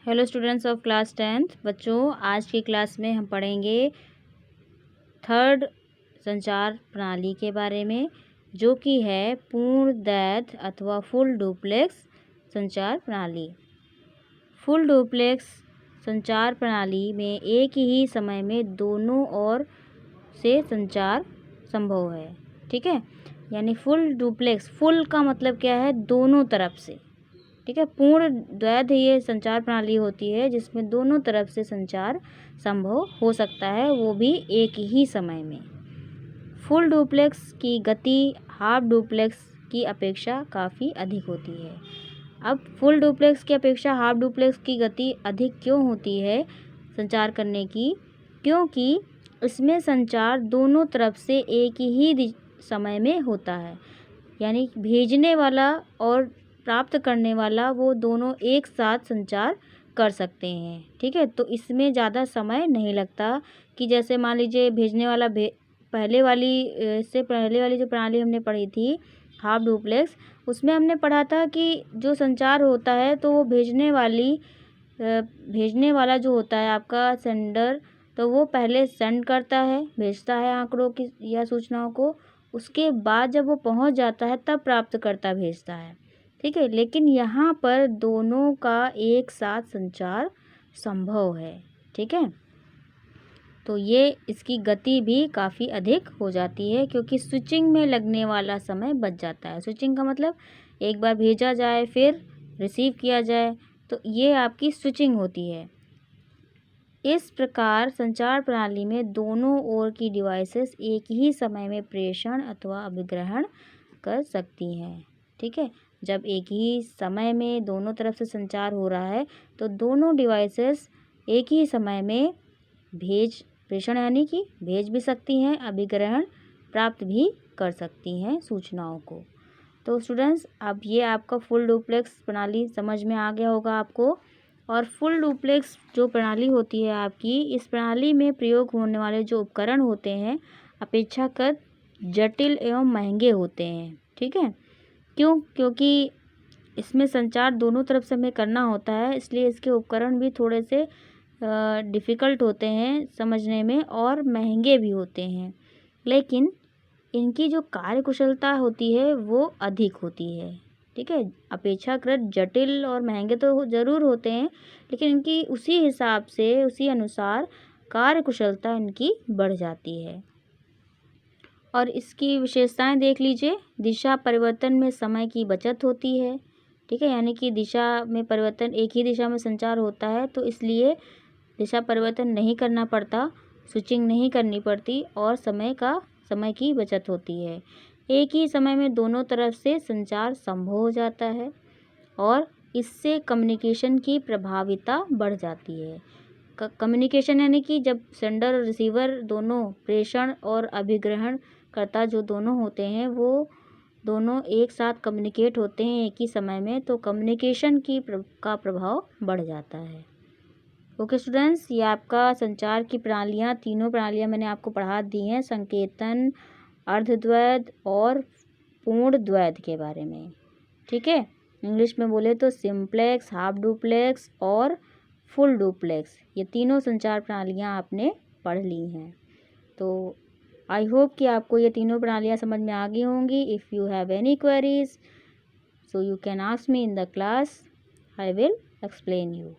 Hello students of class 10th। बच्चों, आज की क्लास में हम पढ़ेंगे थर्ड संचार प्रणाली के बारे में, जो कि है पूर्ण द्वैध अथवा फुल डुप्लेक्स संचार प्रणाली। फुल डुप्लेक्स संचार प्रणाली में एक ही समय में दोनों ओर से संचार संभव है। ठीक है, यानी फुल डुप्लेक्स, फुल का मतलब क्या है? दोनों तरफ से। ठीक है, पूर्ण द्वैध ये संचार प्रणाली होती है जिसमें दोनों तरफ से संचार संभव हो सकता है, वो भी एक ही समय में। फुल डुप्लेक्स की गति हाफ डुप्लेक्स की अपेक्षा काफ़ी अधिक होती है। अब फुल डुप्लेक्स की अपेक्षा हाफ डुप्लेक्स की गति अधिक क्यों होती है संचार करने की? क्योंकि इसमें संचार दोनों तरफ से एक ही समय में होता है, यानी भेजने वाला और प्राप्त करने वाला वो दोनों एक साथ संचार कर सकते हैं। ठीक है, तो इसमें ज़्यादा समय नहीं लगता कि जैसे मान लीजिए भेजने वाला पहले वाली जो प्रणाली हमने पढ़ी थी हाफ डुप्लेक्स, उसमें हमने पढ़ा था कि जो संचार होता है तो वो भेजने वाला जो होता है आपका सेंडर, तो वो पहले सेंड करता है, भेजता है आंकड़ों की या सूचनाओं को, उसके बाद जब वो पहुंच जाता है तब प्राप्तकर्ता भेजता है। ठीक है, लेकिन यहाँ पर दोनों का एक साथ संचार संभव है। ठीक है, तो ये इसकी गति भी काफ़ी अधिक हो जाती है क्योंकि स्विचिंग में लगने वाला समय बच जाता है। स्विचिंग का मतलब एक बार भेजा जाए फिर रिसीव किया जाए, तो ये आपकी स्विचिंग होती है। इस प्रकार संचार प्रणाली में दोनों ओर की डिवाइसेस एक ही समय में प्रेषण अथवा अभिग्रहण कर सकती हैं। ठीक है, जब एक ही समय में दोनों तरफ से संचार हो रहा है तो दोनों डिवाइसेस एक ही समय में प्रेषण यानी कि भेज भी सकती हैं, अभिग्रहण प्राप्त भी कर सकती हैं सूचनाओं को। तो स्टूडेंट्स, अब ये आपका फुल डुप्लेक्स प्रणाली समझ में आ गया होगा आपको। और फुल डुप्लेक्स जो प्रणाली होती है आपकी, इस प्रणाली में प्रयोग होने वाले जो उपकरण होते हैं अपेक्षाकृत जटिल एवं महंगे होते हैं। ठीक है, क्योंकि इसमें संचार दोनों तरफ से हमें करना होता है, इसलिए इसके उपकरण भी थोड़े से डिफ़िकल्ट होते हैं समझने में और महंगे भी होते हैं, लेकिन इनकी जो कार्यकुशलता होती है वो अधिक होती है। ठीक है, अपेक्षाकृत जटिल और महंगे तो ज़रूर होते हैं, लेकिन इनकी उसी हिसाब से उसी अनुसार कार्यकुशलता इनकी बढ़ जाती है। और इसकी विशेषताएं देख लीजिए। दिशा परिवर्तन में समय की बचत होती है। ठीक है, यानी कि दिशा में परिवर्तन, एक ही दिशा में संचार होता है तो इसलिए दिशा परिवर्तन नहीं करना पड़ता, स्विचिंग नहीं करनी पड़ती और समय की बचत होती है। एक ही समय में दोनों तरफ से संचार संभव हो जाता है और इससे कम्युनिकेशन की प्रभावीता बढ़ जाती है। कम्युनिकेशन यानी कि जब सेंडर और रिसीवर दोनों, प्रेषण और अभिग्रहण करता जो दोनों होते हैं, वो दोनों एक साथ कम्युनिकेट होते हैं एक ही समय में, तो कम्युनिकेशन का प्रभाव बढ़ जाता है। ओके स्टूडेंट्स, ये आपका संचार की प्रणालियाँ, तीनों प्रणालियाँ मैंने आपको पढ़ा दी हैं, संकेतन, अर्धद्वैध और पूर्ण द्वैध के बारे में। ठीक है, इंग्लिश में बोले तो सिंप्लेक्स, हाफ डुप्लेक्स और फुल डुप्लेक्स, ये तीनों संचार प्रणालियाँ आपने पढ़ ली हैं। तो आई होप कि आपको ये तीनों प्रणालियाँ समझ में आ गई होंगी। If you have any queries so you can ask me in the class, I will explain you.